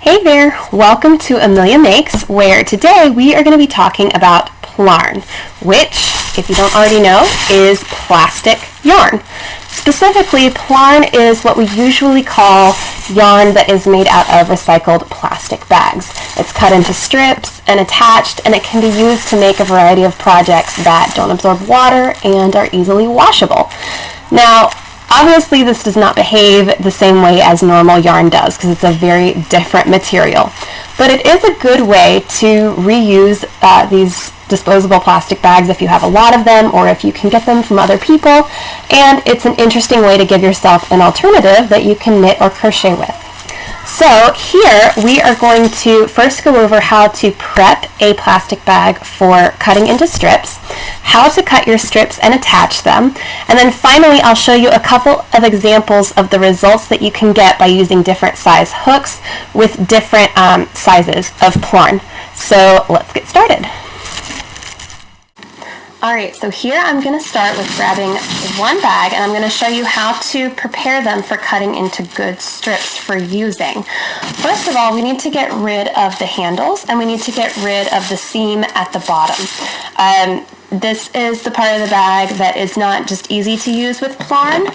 Hey there, welcome to Amelia Makes, where today we are going to be talking about Plarn, which, if you don't already know, is plastic yarn. Specifically, Plarn is what we usually call yarn that is made out of recycled plastic bags. It's cut into strips and attached, and it can be used to make a variety of projects that don't absorb water and are easily washable. Now, obviously, this does not behave the same way as normal yarn does because it's a very different material. But it is a good way to reuse these disposable plastic bags if you have a lot of them or if you can get them from other people. And it's an interesting way to give yourself an alternative that you can knit or crochet with. So here we are going to first go over how to prep a plastic bag for cutting into strips, how to cut your strips and attach them, and then finally I'll show you a couple of examples of the results that you can get by using different size hooks with different sizes of Plarn. So let's get started. Alright, so here I'm going to start with grabbing one bag and I'm going to show you how to prepare them for cutting into good strips for using. First of all, we need to get rid of the handles and we need to get rid of the seam at the bottom. This is the part of the bag that is not just easy to use with Plarn,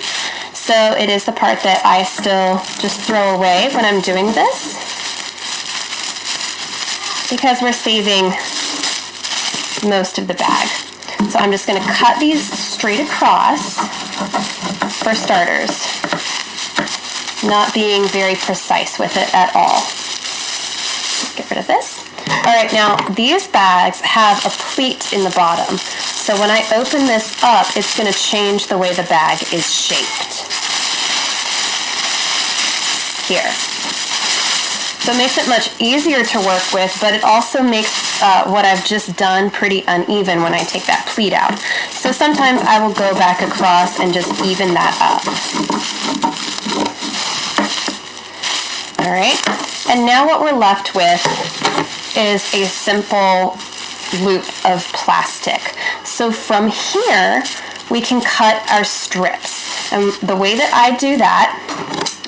so it is the part that I still just throw away when I'm doing this because we're saving most of the bag. So I'm just going to cut these straight across for starters, not being very precise with it at all. Get rid of this. Alright, now these bags have a pleat in the bottom, so when I open this up, it's going to change the way the bag is shaped. Here. So it makes it much easier to work with, but it also makes what I've just done pretty uneven when I take that pleat out. So sometimes I will go back across and just even that up. Alright, and now what we're left with is a simple loop of plastic. So from here, we can cut our strips. And the way that I do that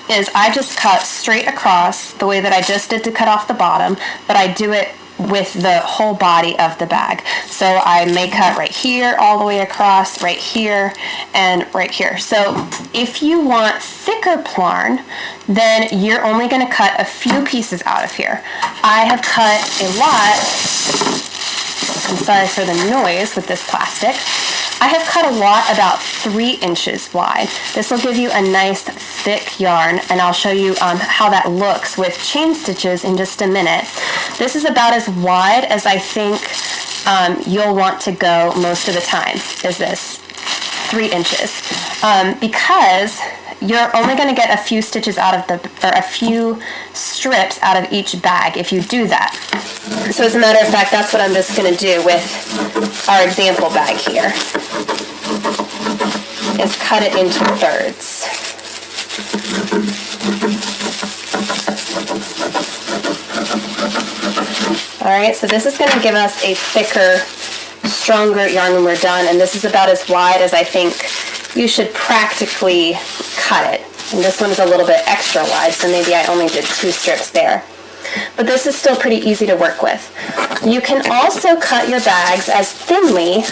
is I just cut straight across the way that I just did to cut off the bottom, but I do it with the whole body of the bag. So I may cut right here, all the way across, right here, and right here. So if you want thicker Plarn, then you're only going to cut a few pieces out of here. I have cut a lot. I'm sorry for the noise with this plastic. I have cut a lot about 3 inches wide. This will give you a nice thick yarn, and I'll show you how that looks with chain stitches in just a minute. This is about as wide as I think you'll want to go most of the time, is this 3 inches. Because you're only going to get a few stitches out of a few strips out of each bag if you do that. So as a matter of fact, that's what I'm just going to do with our example bag here, is cut it into thirds. Alright, so this is going to give us a thicker, stronger yarn when we're done, and this is about as wide as I think you should practically cut it. And this one is a little bit extra wide, so maybe I only did 2 strips there. But this is still pretty easy to work with. You can also cut your bags as thinly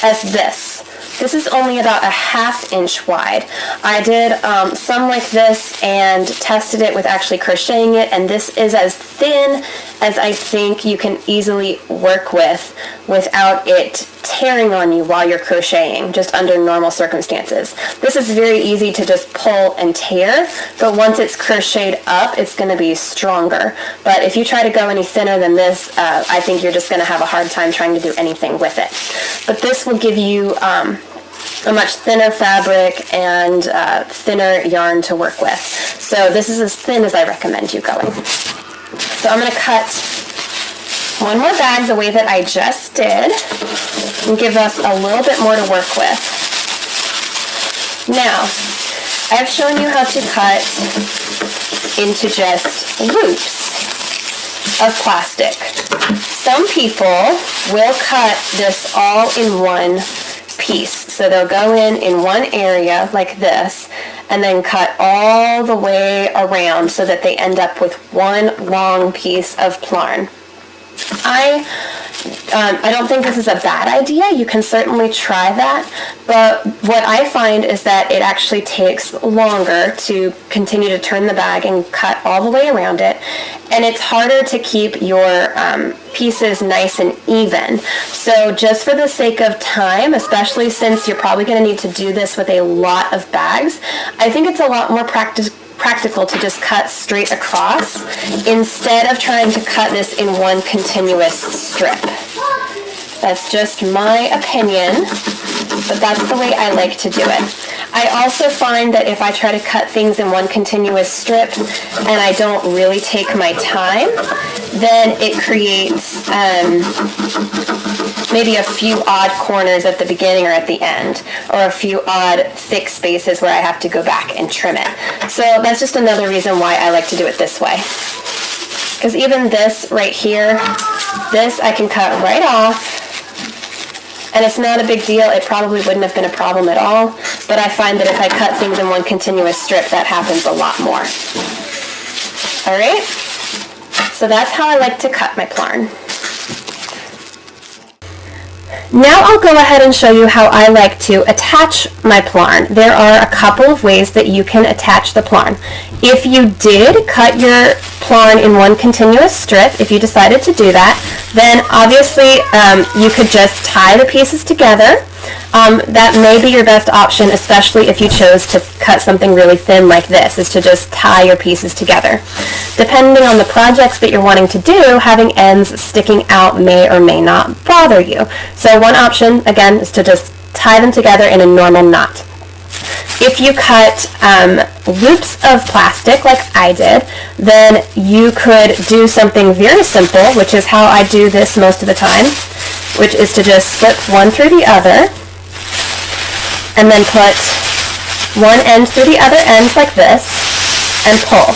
as this. This is only about a 1/2 inch wide. I did some like this and tested it with actually crocheting it, and this is as thin as I think you can easily work with without it tearing on you while you're crocheting, just under normal circumstances. This is very easy to just pull and tear, but once it's crocheted up, it's going to be stronger. But if you try to go any thinner than this, I think you're just going to have a hard time trying to do anything with it. But this will give you a much thinner fabric and thinner yarn to work with. So this is as thin as I recommend you going. So I'm going to cut one more bag the way that I just did and give us a little bit more to work with. Now, I've shown you how to cut into just loops of plastic. Some people will cut this all in one piece. So they'll go in one area like this, and then cut all the way around so that they end up with one long piece of Plarn. I don't think this is a bad idea. You can certainly try that, but what I find is that it actually takes longer to continue to turn the bag and cut all the way around it, and it's harder to keep your pieces nice and even. So just for the sake of time, especially since you're probably going to need to do this with a lot of bags, I think it's a lot more practical to just cut straight across instead of trying to cut this in one continuous strip. That's just my opinion, but that's the way I like to do it. I also find that if I try to cut things in one continuous strip and I don't really take my time, then it creates maybe a few odd corners at the beginning or at the end, or a few odd thick spaces where I have to go back and trim it. So that's just another reason why I like to do it this way. Because even this right here, this I can cut right off, and it's not a big deal. It probably wouldn't have been a problem at all, but I find that if I cut things in one continuous strip, that happens a lot more. All right, so that's how I like to cut my Plarn. Now I'll go ahead and show you how I like to attach my Plarn. There are a couple of ways that you can attach the Plarn. If you did cut your Plarn in one continuous strip, if you decided to do that, then obviously you could just tie the pieces together. That may be your best option, especially if you chose to cut something really thin like this, is to just tie your pieces together. Depending on the projects that you're wanting to do, having ends sticking out may or may not bother you. So one option, again, is to just tie them together in a normal knot. If you cut loops of plastic like I did, then you could do something very simple, which is how I do this most of the time, which is to just slip one through the other, and then put one end through the other end like this, and pull.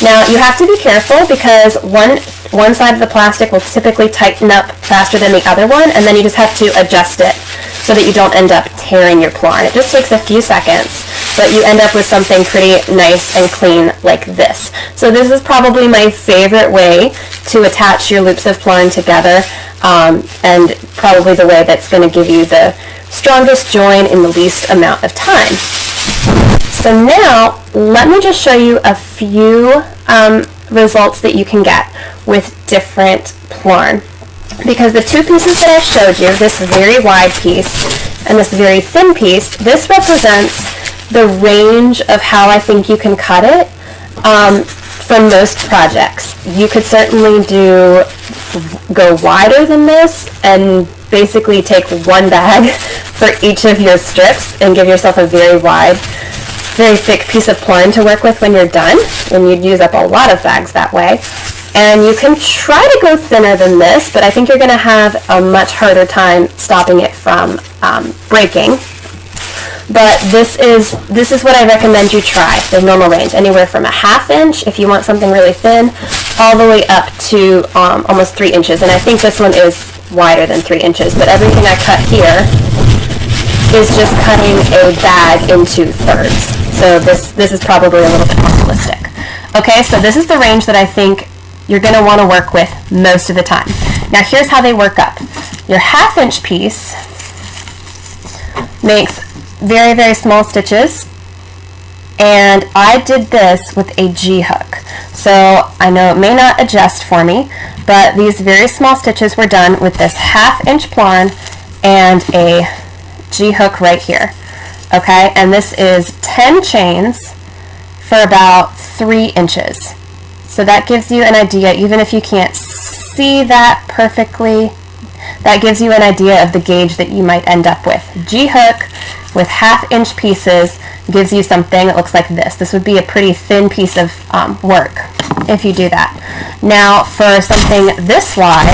Now you have to be careful because one side of the plastic will typically tighten up faster than the other one, and then you just have to adjust it so that you don't end up tearing your Plarn. It just takes a few seconds, but you end up with something pretty nice and clean like this. So this is probably my favorite way to attach your loops of Plarn together, and probably the way that's going to give you the strongest join in the least amount of time. So now, let me just show you a few results that you can get with different Plarn. Because the two pieces that I showed you, this very wide piece and this very thin piece, this represents the range of how I think you can cut it for most projects. You could certainly go wider than this and basically take one bag for each of your strips and give yourself a very wide, very thick piece of Plarn to work with when you're done, and you'd use up a lot of bags that way. And you can try to go thinner than this, but I think you're going to have a much harder time stopping it from breaking. But this is what I recommend you try, the normal range, anywhere from a ½ inch if you want something really thin, all the way up to almost 3 inches. And I think this one is wider than 3 inches, but everything I cut here is just cutting a bag into thirds. So this is probably a little bit more realistic. Okay, so this is the range that I think you're going to want to work with most of the time. Now here's how they work up. Your ½ inch piece makes very, very small stitches, and I did this with a G-hook. So I know it may not adjust for me, but these very small stitches were done with this ½ inch Plarn and a G-hook right here. Okay, and this is 10 chains for about 3 inches. So that gives you an idea, even if you can't see that perfectly, that gives you an idea of the gauge that you might end up with. G-hook with ½ inch pieces gives you something that looks like this. This would be a pretty thin piece of work if you do that. Now for something this wide,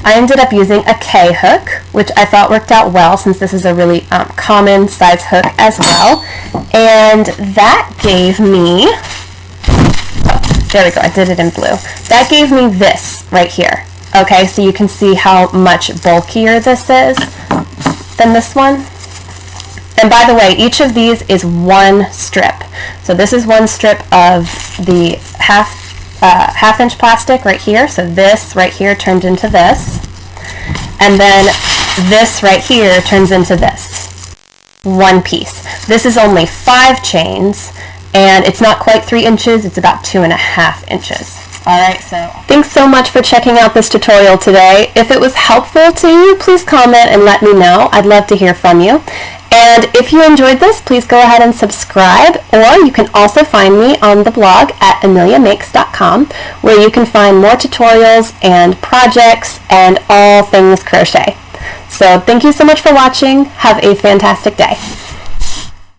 I ended up using a K-hook, which I thought worked out well since this is a really common size hook as well. And that gave me, there we go, I did it in blue. That gave me this right here. Okay, so you can see how much bulkier this is. than this one. And by the way, each of these is one strip. So this is one strip of the half inch plastic right here. So this right here turns into this. And then this right here turns into this. One piece. This is only 5 chains, and it's not quite 3 inches, it's about 2.5 inches. Alright, so thanks so much for checking out this tutorial today. If it was helpful to you, please comment and let me know. I'd love to hear from you. And if you enjoyed this, please go ahead and subscribe, or you can also find me on the blog at ameliamakes.com, where you can find more tutorials and projects and all things crochet. So thank you so much for watching. Have a fantastic day.